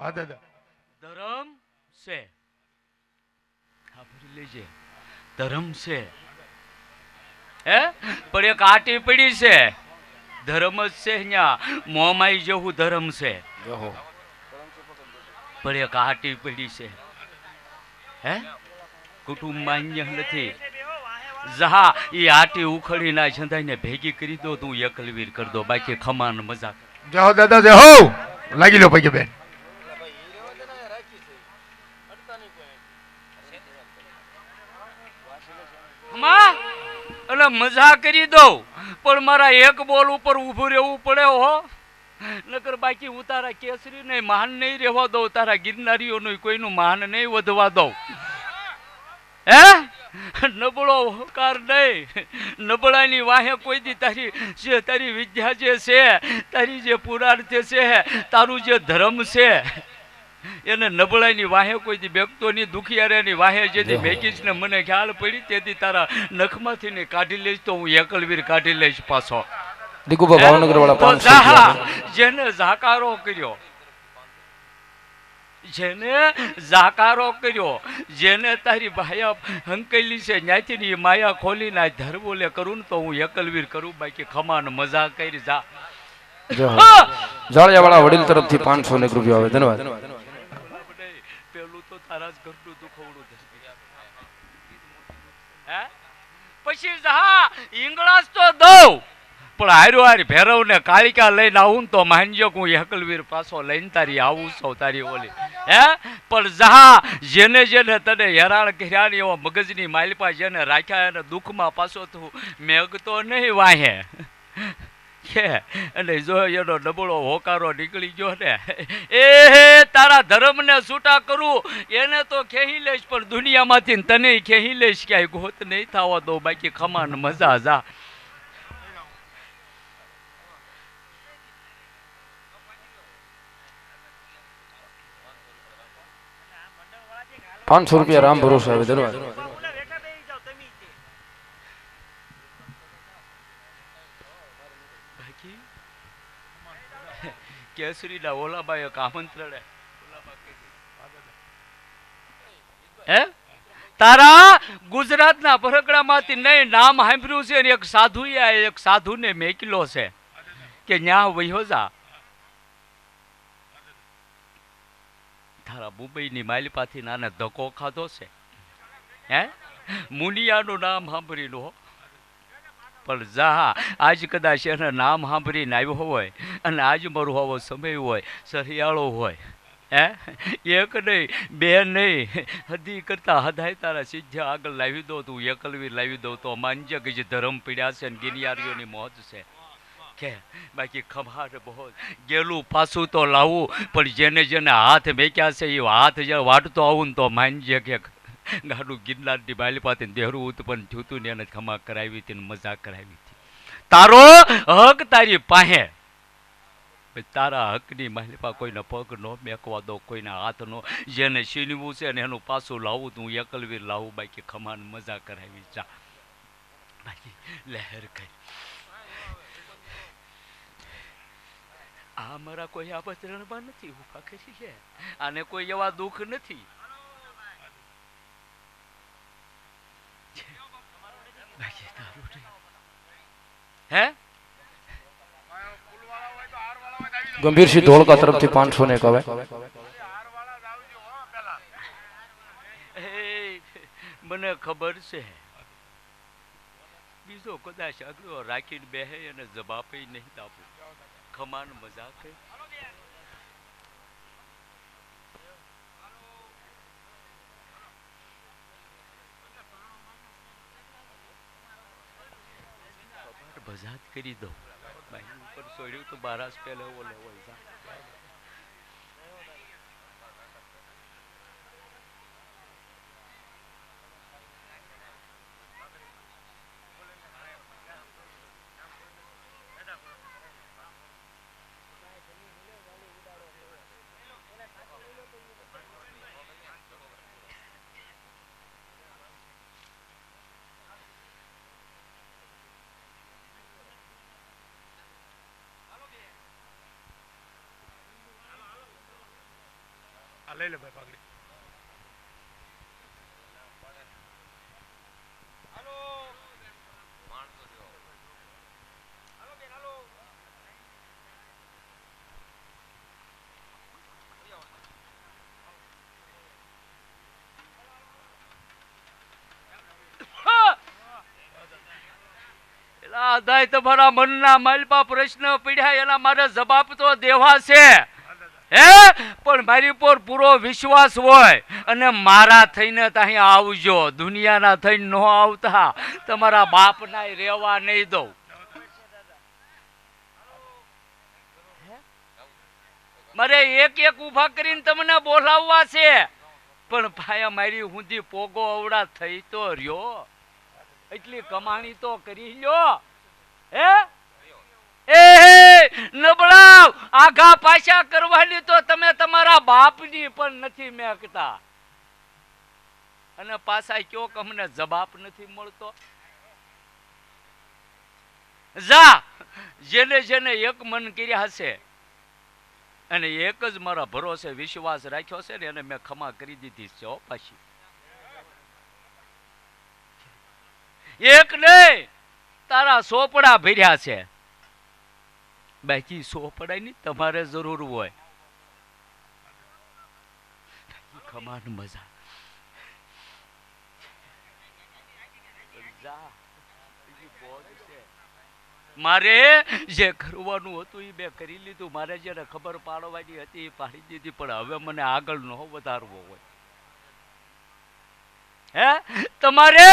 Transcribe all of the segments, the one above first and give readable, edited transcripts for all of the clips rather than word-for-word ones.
હા દાદા. ધર્મ છે સાંભળી લેજે ધર્મ છે હે પણ એક આટી પડી છે ધર્મ જ છે અહીંયા મોમાઈ જેવું ધર્મ છે પણ એક આટી પડી છે હે કુટુંબ માન્ય નથી જહા એ આટી ઉખડી ના છંદાઈને ભેગી કરી દો તું એકલવીર કરી દો બાકી ખમાન મજાક જાઓ દાદા જય હો લાગી લો પૈકી બેન. એટલે મજા કરી દઉં પણ મારા એક બોલ ઉપર ઊભું રહેવું પડે હો નકર બાકી હું તારા કેસરી ને માન નહીં રહેવા દઉં તારા ગિરનારીઓનું કોઈનું માન નહીં વધવા દઉં હે નબળો હોકાર નહીં નબળાની વાહે કોઈ દી તારી વિદ્યા જે છે તારી જે પુરાર્થ છે તારું જે ધર્મ છે એને નબળાઈની વાહે કોઈ દી બેગતોની દુખિયારાની વાહે જેથી મેકીશ ને મને ખ્યાલ પડી તેથી તારા નખમાંથી ને કાઢી લઈશ તો હું એકલવીર કાઢી લઈશ પાછો ભાવનગર વાળા જેને ઝાકારો કર્યો જેને ઝાકારો કર્યો જેને તારી ભાયા હંકેલી છે ન્યાથી ની માયા ખોલી ના ધરબોલે કરું ને તો હું એકલવીર કરું બાકી ખમાન મજા કરી જા જાળિયા વાળા વડીલ તરફથી 500 રૂપિયા આવે ધન્યવાદ. પેલું તો તારા જ ઘરનું દુખવડું હે પછી જા ઈંગળાસ તો દઉં પણ હાર્યો હારી ભેરવ ને કાળિકા લઈને આવું તો માનજો હું એકલવીર પાછો લઈને તારી આવું છું તારી ઓલી હે પણ જા જેને જેને તને હેરાન કર્યા ને એવા મગજની માલપા જેને રાખ્યા એને દુઃખમાં પાછો તું મેઘતો નહીં વાહે અને જો એનો નબળો હોકારો નીકળી ગયો ને એ તારા ધર્મને છૂટા કરું એને તો ખેહી લઈશ પણ દુનિયામાંથી તને ખેહી લઈશ ક્યાંય ગોત નહીં થવા દો બાકી ખમાન મજા જા 500 રૂપિયા રામ ભરોસે આવે ધન્યવાદ. કેસરી ના ઓલાબાઈ એક આમંત્રણ હે તારા ગુજરાતના ભરકડામાંથી નહીં નામ સાંભળ્યું છે ને એક સાધુને મેકલો છે કે ન્યા વયો જા તારા મુંબઈની માલિપાથી નાને ધક્કો ખાધો છે હે મુનિયાનું નામ સાંભળી લો પણ જા આજ કદાચ એના નામ સાંભળીને આવ્યો હોય અને આજ મારું આવો સમય હોય સરિયાળો હોય હે એક નહીં બે નહીં હદી કરતા હદાય તારા સીધા આગળ લાવી દો તું એકલવીર લાવી દો તો માનજે કે જે ધર્મ પીડ્યા છે ને ગિનિયારીઓની મોજ છે કે બાકી ખમાર બહુ ગેલું પાછું તો લાવવું પણ જેને જેને હાથ મેક્યા છે એ હાથ જે વાટતો આવું ને તો માનજે કે ગાડું ગિરનારની બાલીપાથી દેહરું ઉત્પન્ન થયું હતું ને એને ખમા કરાવી હતી ને મજા કરાવી હતી તારો હક તારી પાસે તારા હકની માલિપા કોઈને પગ ન મેકવા દો કોઈના હાથ નો જેને છીનવું છે ને એનું પાછું લાવું તું એકલવીર લાવું બાકી ખમાન મજા કરાવી જા બાકી લહેર કરી આ મારા કોઈ આબતરણમાં નથી ઉભા કરી છે આને કોઈ એવા દુઃખ નથી હે ગંભીરસિંહ ધોળકા તરફથી 501 આવે મને ખબર છે બીજો કદાચ અગલો રાખીને બેહે અને જવાબ નહીં આપું ખમાન મજાક બજાત કરી દો ઉપર છોડ્યું તો બારાસ પહેલા ઓલે હોય લઈ લે ભાઈ પાઘડી. દાય તમારા મનના માલપા પ્રશ્ન પડ્યા એના મારે જવાબ તો દેવા છે હે, પણ મારી પર પૂરો વિશ્વાસ હોય અને મારા થઈને ત્યાં આવજો, દુનિયાના થઈને ન આવતા તમારા બાપના રહેવા નહીં દઉં. મારે એક એક ઊભા કરીને તમને બોલાવવા છે, પણ ભાયા મારી હુંધી પોગો અવડા થઈ તો રહ્યો, એટલી કમાણી તો કરી લ્યો. હે એ નબળાવ આઘા પાછા કરવાની તો તમે તમારા બાપની પણ નથી મેકતા, અને પાછા કયો કે અમને જવાબ નથી મળતો. જા, જેને જેને એક મન કર્યા હશે અને એક જ મારા ભરોસે વિશ્વાસ રાખ્યો છે ને એને મેં ખમા કરી દીધી છે. પાછી એક નહીં, તારા સોપડા ભર્યા છે, બાકી સોપડાની તમારે જરૂર હોય. ખમાન મજા મારે જે કરવાનું હતું એ મેં કરી લીધું, મારે જેને ખબર પાડવાની હતી એ પાડી દીધી, પણ હવે મને આગળ ન વધારવો હોય. હે, તમારે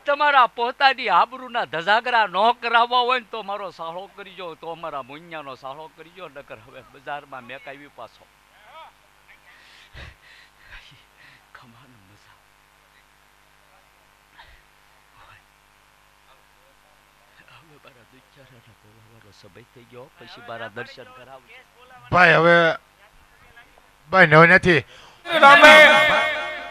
તમારા પોતાની આબરૂના ધજાગરા ન કરાવવા હોય ને તો મારો સાળો કરજો, તો અમારા મુન્યાનો સાળો કરજો, નકર હવે બજારમાં મેકાવી પાછો. ખમાન મજા હવે મારા દુચારાના બોલાવાનો સમય થઈ ગયો, પછી મારા દર્શન કરાવજો. ભાઈ હવે ભાઈ નવ નથી.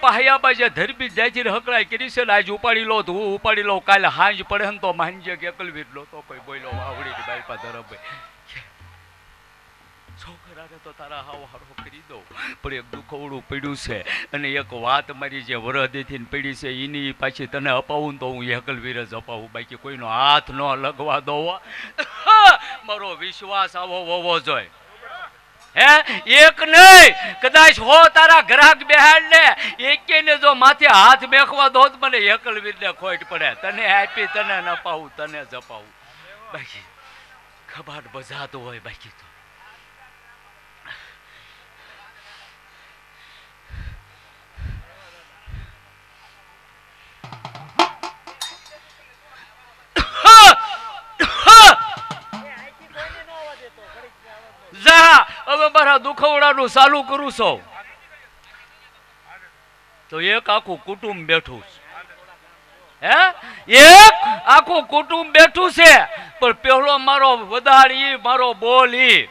પાયામાં જે ધરબી જાય હકડાઈ કરી છે ને, આજ ઉપાડી લો તો હું ઉપાડી લઉં, કાલે હાંજ પડે ને તો માંજે કે એકલવીર લો તો કોઈ બોલો આવડી બાઈ પા ધરભાઈ છોકરાને તો તારા હાવ હારો કરી દઉં, પણ એક દુખવડું પડ્યું છે અને એક વાત મારી જે વરદેથી પડી છે એની પાછી તને અપાવું તો હું એકલવીર જ અપાવું, બાકી કોઈનો હાથ ન લગવા દો. મારો વિશ્વાસ આવો હોવો જોઈએ. હે, એક નહીં કદાચ હો તારા ગ્રાહક બેહાડ ને એકેને જો માથે હાથ મેખવા દો તો મને એકલવીરને ખોટ પડે. તને આપી તને ન પાવું, તને જ અપાવું, બાકી ખબર બજાતો હોય. બાકી તો જા, હવે મારા દુખવડાનું ચાલુ કરું છું તો એક આખું કુટુંબ બેઠું છે. હે, એક આખું કુટુંબ બેઠું છે, પણ પહેલો મારો વધારી મારો બોલી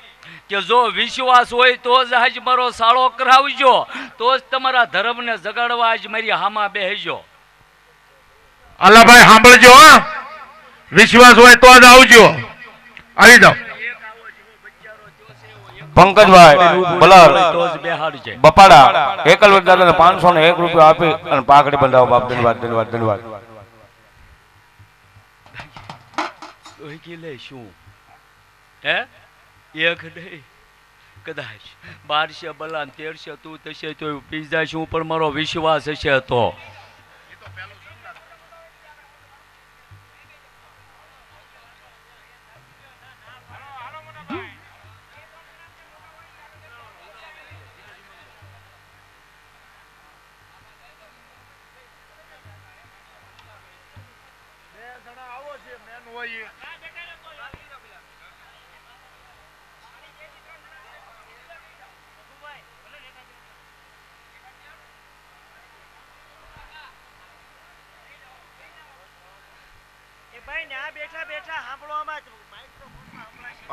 કે જો વિશ્વાસ હોય તો જ આજ મારો સાળો કરાવજો, તો જ તમારા ધર્મને જગાડવા આજ મારી હામા બેસજો. અલ્લાભાઈ સાંભળજો, વિશ્વાસ હોય તો જ આવજો. આવી જાઓ. પંકજભાઈ બલર તો જ બેહાડજે. બપાડા એકલવીર દાદાને 501 રૂપિયા આપી અને પાઘડી બંધાવો. બાપ ધન્યવાદ ધન્યવાદ ધન્યવાદ. લે શું હે, એક નહીં કદાચ 1200 બલા 1300 તું થશે તો પીઝા શું, પણ મારો વિશ્વાસ હશે તો.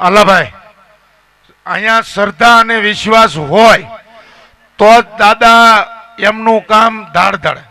અલ્લાભાઈ અહીંયા શ્રદ્ધા અને વિશ્વાસ હોય તો જ દાદા એમનું કામ ધાડધડ.